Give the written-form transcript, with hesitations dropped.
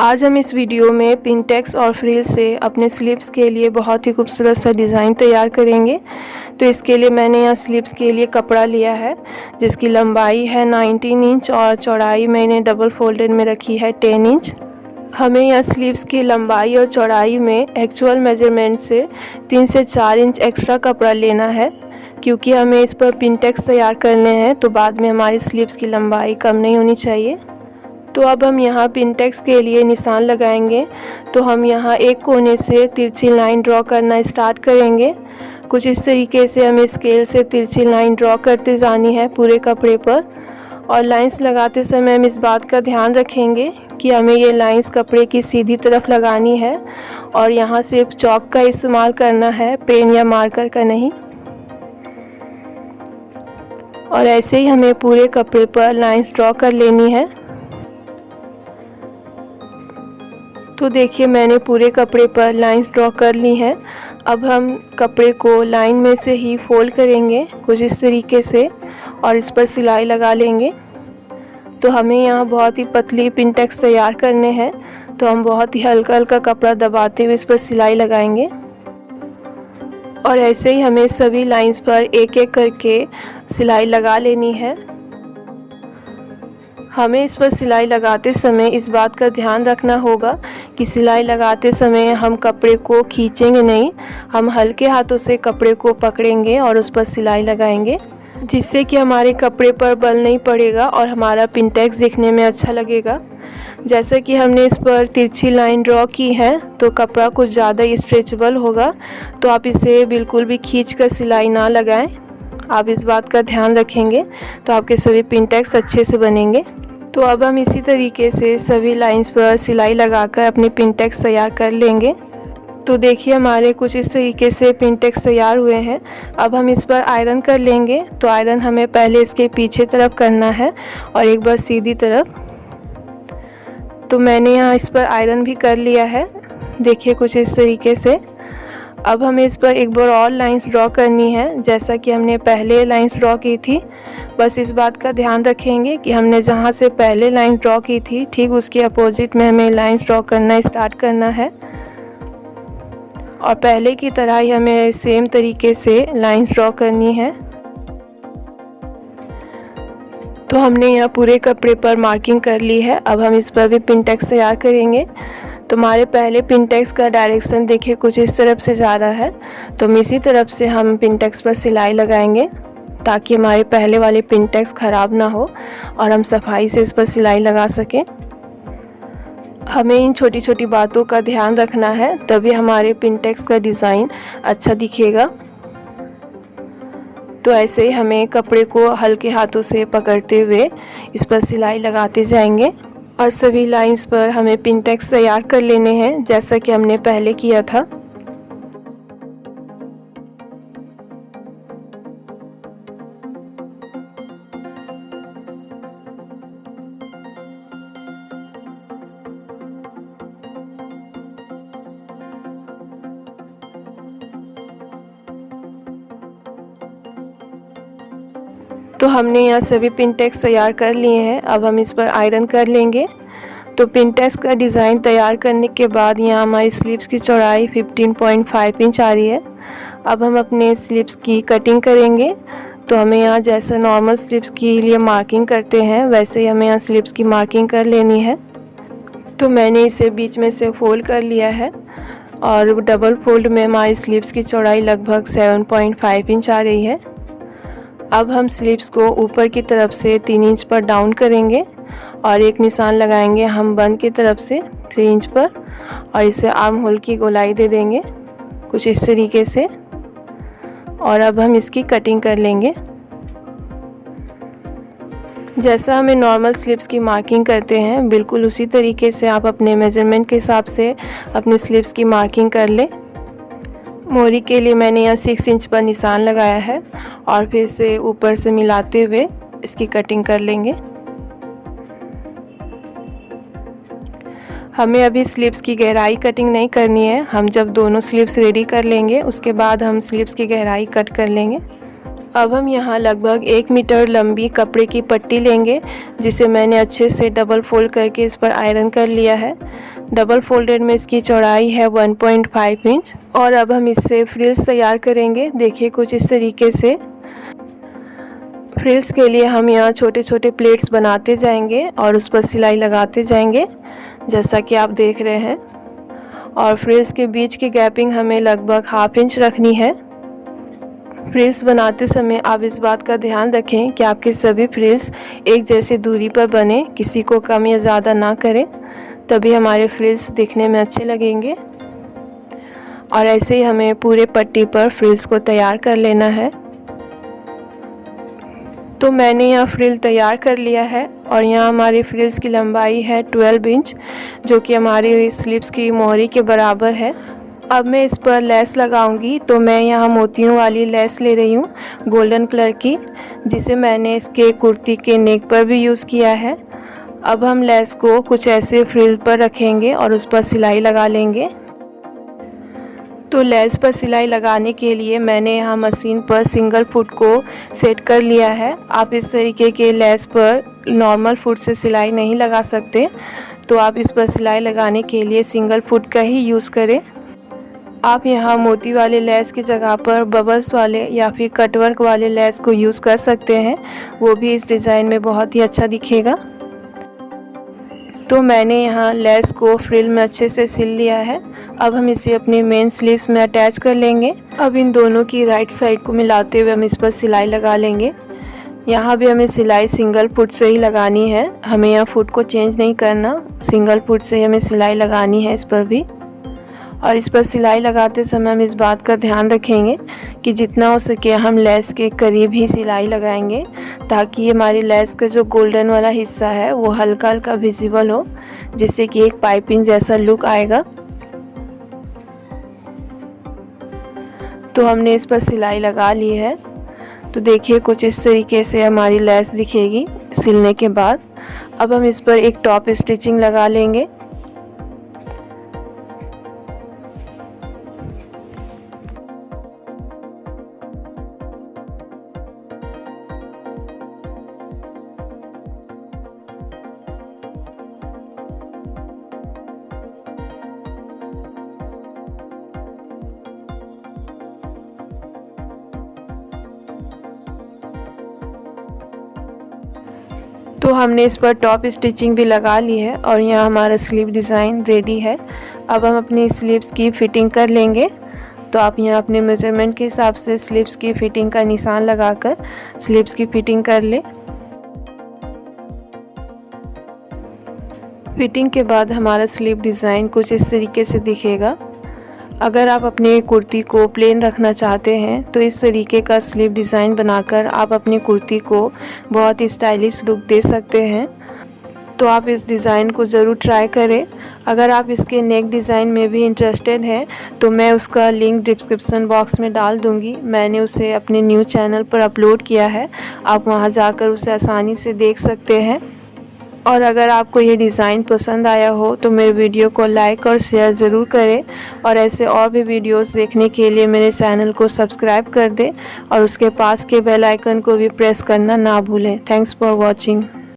आज हम इस वीडियो में पिनटेक्स और फ्रिल से अपने स्लीव्स के लिए बहुत ही खूबसूरत सा डिज़ाइन तैयार करेंगे। तो इसके लिए मैंने यहाँ स्लीव्स के लिए कपड़ा लिया है जिसकी लंबाई है 19 इंच और चौड़ाई मैंने डबल फोल्डेड में रखी है 10 इंच। हमें यहाँ स्लीव्स की लंबाई और चौड़ाई में एक्चुअल मेजरमेंट से 3 से 4 इंच एक्स्ट्रा कपड़ा लेना है, क्योंकि हमें इस पर पिनटेक्स तैयार करने हैं तो बाद में हमारी स्लीव्स की लंबाई कम नहीं होनी चाहिए। तो अब हम यहाँ पिनटेक्स के लिए निशान लगाएंगे। तो हम यहाँ एक कोने से तिरछी लाइन ड्रॉ करना स्टार्ट करेंगे। कुछ इस तरीके से हमें स्केल से तिरछी लाइन ड्रॉ करते जानी है पूरे कपड़े पर। और लाइंस लगाते समय हम इस बात का ध्यान रखेंगे कि हमें ये लाइंस कपड़े की सीधी तरफ लगानी है और यहाँ सिर्फ चॉक का इस्तेमाल करना है, पेन या मार्कर का नहीं। और ऐसे ही हमें पूरे कपड़े पर लाइंस ड्रॉ कर लेनी है। तो देखिए मैंने पूरे कपड़े पर लाइंस ड्रॉ कर ली हैं। अब हम कपड़े को लाइन में से ही फोल्ड करेंगे कुछ इस तरीके से और इस पर सिलाई लगा लेंगे। तो हमें यहाँ बहुत ही पतली पिनटेक्स तैयार करने हैं, तो हम बहुत ही हल्का हल्का कपड़ा दबाते हुए इस पर सिलाई लगाएंगे। और ऐसे ही हमें सभी लाइंस पर एक एक करके सिलाई लगा लेनी है। हमें इस पर सिलाई लगाते समय इस बात का ध्यान रखना होगा कि सिलाई लगाते समय हम कपड़े को खींचेंगे नहीं, हम हल्के हाथों से कपड़े को पकड़ेंगे और उस पर सिलाई लगाएंगे, जिससे कि हमारे कपड़े पर बल नहीं पड़ेगा और हमारा पिनटेक्स दिखने में अच्छा लगेगा। जैसे कि हमने इस पर तिरछी लाइन ड्रॉ की है तो कपड़ा कुछ ज़्यादा स्ट्रेचेबल होगा, तो आप इसे बिल्कुल भी खींच कर सिलाई ना लगाएं। आप इस बात का ध्यान रखेंगे तो आपके सभी पिनटेक्स अच्छे से बनेंगे। तो अब हम इसी तरीके से सभी लाइंस पर सिलाई लगाकर अपने पिनटेक्स तैयार कर लेंगे। तो देखिए हमारे कुछ इस तरीके से पिनटेक्स तैयार हुए हैं। अब हम इस पर आयरन कर लेंगे। तो आयरन हमें पहले इसके पीछे तरफ करना है और एक बार सीधी तरफ। तो मैंने यहाँ इस पर आयरन भी कर लिया है, देखिए कुछ इस तरीके से। अब हमें इस पर एक बार और लाइंस ड्रॉ करनी है जैसा कि हमने पहले लाइंस ड्रॉ की थी। बस इस बात का ध्यान रखेंगे कि हमने जहाँ से पहले लाइन ड्रॉ की थी ठीक उसके अपोजिट में हमें लाइंस ड्रॉ करना स्टार्ट करना है। और पहले की तरह ही हमें सेम तरीके से लाइंस ड्रॉ करनी है। तो हमने यहाँ पूरे कपड़े पर मार्किंग कर ली है। अब हम इस पर भी पिनटेक्स तैयार करेंगे। तो हमारे पहले पिनटेक्स का डायरेक्शन देखिए कुछ इस तरफ से जा रहा है, तो हम इसी तरफ से हम पिनटेक्स पर सिलाई लगाएंगे ताकि हमारे पहले वाले पिनटेक्स ख़राब ना हो और हम सफाई से इस पर सिलाई लगा सकें। हमें इन छोटी छोटी बातों का ध्यान रखना है, तभी हमारे पिनटेक्स का डिज़ाइन अच्छा दिखेगा। तो ऐसे ही हमें कपड़े को हल्के हाथों से पकड़ते हुए इस पर सिलाई लगाते जाएंगे और सभी लाइंस पर हमें पिनटेक्स तैयार कर लेने हैं जैसा कि हमने पहले किया था। तो हमने यहाँ सभी पिनटेक्स तैयार कर लिए हैं। अब हम इस पर आयरन कर लेंगे। तो पिनटेक्स का डिज़ाइन तैयार करने के बाद यहाँ हमारी स्लीव्स की चौड़ाई 15.5 इंच आ रही है। अब हम अपने स्लीव्स की कटिंग करेंगे। तो हमें यहाँ जैसा नॉर्मल स्लीव्स के लिए मार्किंग करते हैं वैसे ही हमें यहाँ स्लीव्स की मार्किंग कर लेनी है। तो मैंने इसे बीच में से फोल्ड कर लिया है और डबल फोल्ड में हमारी स्लीव्स की चौड़ाई लगभग 7.5 इंच आ रही है। अब हम स्लीव्स को ऊपर की तरफ से 3 इंच पर डाउन करेंगे और एक निशान लगाएंगे हम बंद की तरफ से 3 इंच पर और इसे आर्म होल की गोलाई दे देंगे कुछ इस तरीके से। और अब हम इसकी कटिंग कर लेंगे। जैसा हमें नॉर्मल स्लीव्स की मार्किंग करते हैं बिल्कुल उसी तरीके से आप अपने मेजरमेंट के हिसाब से अपने स्लीव्स की मार्किंग कर लें। मोरी के लिए मैंने यहाँ 6 इंच पर निशान लगाया है और फिर से ऊपर से मिलाते हुए इसकी कटिंग कर लेंगे। हमें अभी स्लीव्स की गहराई कटिंग नहीं करनी है, हम जब दोनों स्लीव्स रेडी कर लेंगे उसके बाद हम स्लीव्स की गहराई कट कर लेंगे। अब हम यहाँ लगभग 1 मीटर लंबी कपड़े की पट्टी लेंगे, जिसे मैंने अच्छे से डबल फोल्ड करके इस पर आयरन कर लिया है। डबल फोल्डेड में इसकी चौड़ाई है 1.5 इंच। और अब हम इससे फ्रिल्स तैयार करेंगे। देखिए कुछ इस तरीके से। फ्रिल्स के लिए हम यहाँ छोटे छोटे प्लेट्स बनाते जाएंगे और उस पर सिलाई लगाते जाएंगे, जैसा कि आप देख रहे हैं। और फ्रिल्स के बीच की गैपिंग हमें लगभग 1/2 इंच रखनी है। फ्रिल्स बनाते समय आप इस बात का ध्यान रखें कि आपके सभी फ्रिल्स एक जैसे दूरी पर बने, किसी को कम या ज़्यादा ना करें, तभी हमारे फ्रिल्स दिखने में अच्छे लगेंगे। और ऐसे ही हमें पूरे पट्टी पर फ्रिल्स को तैयार कर लेना है। तो मैंने यहाँ फ्रिल तैयार कर लिया है और यहाँ हमारी फ्रिल्स की लंबाई है 12 इंच, जो कि हमारी स्लीव्स की मोहरी के बराबर है। अब मैं इस पर लेस लगाऊंगी, तो मैं यहाँ मोतियों वाली लेस ले रही हूँ गोल्डन कलर की, जिसे मैंने इसके कुर्ती के नेक पर भी यूज़ किया है। अब हम लेस को कुछ ऐसे फ्रिल पर रखेंगे और उस पर सिलाई लगा लेंगे। तो लेस पर सिलाई लगाने के लिए मैंने यहाँ मशीन पर सिंगल फुट को सेट कर लिया है। आप इस तरीके के लेस पर नॉर्मल फुट से सिलाई नहीं लगा सकते, तो आप इस पर सिलाई लगाने के लिए सिंगल फुट का ही यूज़ करें। आप यहाँ मोती वाले लेस की जगह पर बबल्स वाले या फिर कटवर्क वाले लेस को यूज़ कर सकते हैं, वो भी इस डिज़ाइन में बहुत ही अच्छा दिखेगा। तो मैंने यहाँ लेस को फ्रिल में अच्छे से सिल लिया है। अब हम इसे अपने मेन स्लीव्स में अटैच कर लेंगे। अब इन दोनों की राइट साइड को मिलाते हुए हम इस पर सिलाई लगा लेंगे। यहाँ भी हमें सिलाई सिंगल फुट से ही लगानी है, हमें यहाँ फुट को चेंज नहीं करना, सिंगल फुट से ही हमें सिलाई लगानी है इस पर भी। और इस पर सिलाई लगाते समय हम इस बात का ध्यान रखेंगे कि जितना हो सके हम लेस के करीब ही सिलाई लगाएंगे, ताकि हमारी लेस का जो गोल्डन वाला हिस्सा है वो हल्का हल्का विजिबल हो, जिससे कि एक पाइपिंग जैसा लुक आएगा। तो हमने इस पर सिलाई लगा ली है। तो देखिए कुछ इस तरीके से हमारी लेस दिखेगी सिलने के बाद। अब हम इस पर एक टॉप स्टिचिंग लगा लेंगे। तो हमने इस पर टॉप स्टिचिंग भी लगा ली है और यहाँ हमारा स्लीव डिज़ाइन रेडी है। अब हम अपनी स्लीव्स की फ़िटिंग कर लेंगे। तो आप यहाँ अपने मेज़रमेंट के हिसाब से स्लीव्स की फ़िटिंग का निशान लगाकर स्लीव्स की फ़िटिंग कर ले। फ़िटिंग के बाद हमारा स्लीव डिज़ाइन कुछ इस तरीके से दिखेगा। अगर आप अपने कुर्ती को प्लेन रखना चाहते हैं तो इस तरीके का स्लीव डिज़ाइन बनाकर आप अपनी कुर्ती को बहुत ही स्टाइलिश लुक दे सकते हैं। तो आप इस डिज़ाइन को ज़रूर ट्राई करें। अगर आप इसके नेक डिज़ाइन में भी इंटरेस्टेड हैं तो मैं उसका लिंक डिस्क्रिप्शन बॉक्स में डाल दूँगी। मैंने उसे अपने न्यूज़ चैनल पर अपलोड किया है, आप वहां जाकर उसे आसानी से देख सकते हैं। और अगर आपको ये डिज़ाइन पसंद आया हो तो मेरे वीडियो को लाइक और शेयर ज़रूर करें। और ऐसे और भी वीडियोस देखने के लिए मेरे चैनल को सब्सक्राइब कर दें और उसके पास के बेल आइकन को भी प्रेस करना ना भूलें। Thanks for watching.